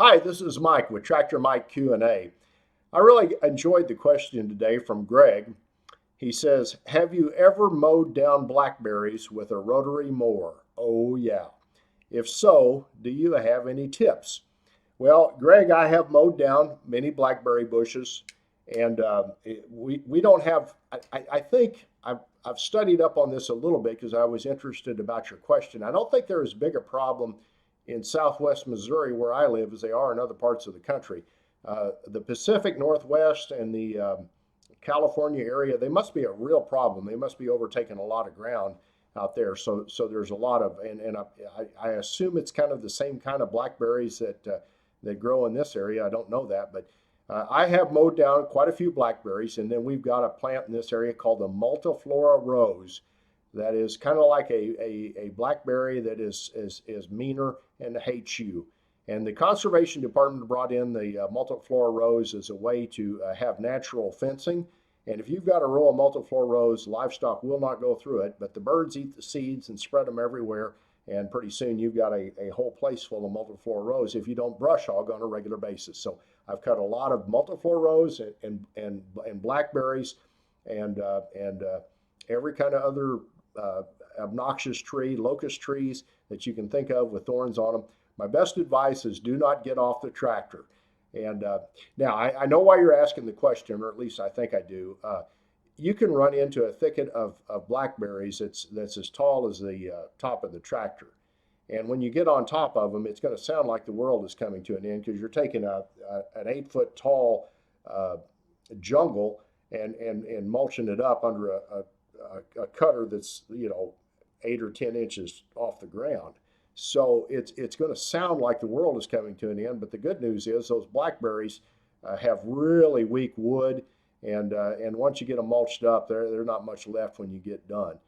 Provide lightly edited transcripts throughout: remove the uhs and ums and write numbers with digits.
Hi, this is Mike with Tractor Mike Q&A. I really enjoyed the question today from Greg. He says, have you ever mowed down blackberries with a rotary mower? Oh, yeah. If so, do you have any tips? Well, Greg, I have mowed down many blackberry bushes, and we don't have, I think I've studied up on this a little bit because I was interested about your question. I don't think there is as big a problem in southwest Missouri where I live as they are in other parts of the country. The Pacific Northwest and the California area, they must be a real problem. They must be overtaking a lot of ground out there. So there's a lot of, and I assume it's kind of the same kind of blackberries that grow in this area. I don't know that, but I have mowed down quite a few blackberries, and then we've got a plant in this area called the multiflora rose that is kind of like a blackberry that is meaner and hates you. And the conservation department brought in the multiflora rose as a way to have natural fencing. And if you've got a row of multiflora rose, livestock will not go through it, but the birds eat the seeds and spread them everywhere. And pretty soon you've got a whole place full of multiflora rose if you don't brush hog on a regular basis. So I've cut a lot of multiflora rose and blackberries and every kind of other obnoxious tree, locust trees that you can think of with thorns on them. My best advice is do not get off the tractor. And now I know why you're asking the question, or at least I think I do. You can run into a thicket of blackberries that's as tall as the top of the tractor. And when you get on top of them, it's going to sound like the world is coming to an end because you're taking an 8-foot tall jungle and mulching it up under a cutter that's 8 or 10 inches off the ground. So it's going to sound like the world is coming to an end. But the good news is those blackberries have really weak wood, and once you get them mulched up, there's not much left when you get done.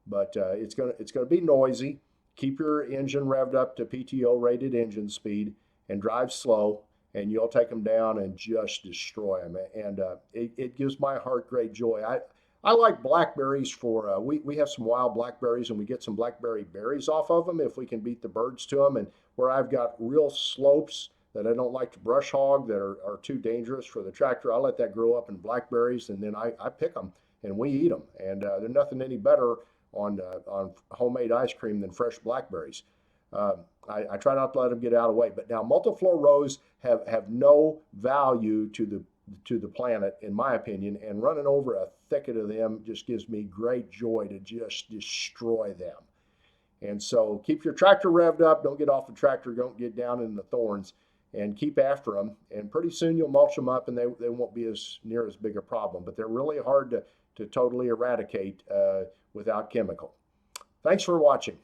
But it's gonna be noisy. Keep your engine revved up to PTO rated engine speed and drive slow, and you'll take them down and just destroy them. And it gives my heart great joy. I like blackberries for, we have some wild blackberries and we get some blackberry berries off of them if we can beat the birds to them. And where I've got real slopes that I don't like to brush hog that are too dangerous for the tractor, I let that grow up in blackberries, and then I pick them and we eat them. And there's nothing any better on homemade ice cream than fresh blackberries. I try not to let them get out of the way. But now multiflora rose have no value to the planet, in my opinion, and running over a thicket of them just gives me great joy to just destroy them. And so keep your tractor revved up, don't get off the tractor, don't get down in the thorns, and keep after them. And pretty soon you'll mulch them up and they won't be near as big a problem. But they're really hard to totally eradicate without chemical. Thanks for watching.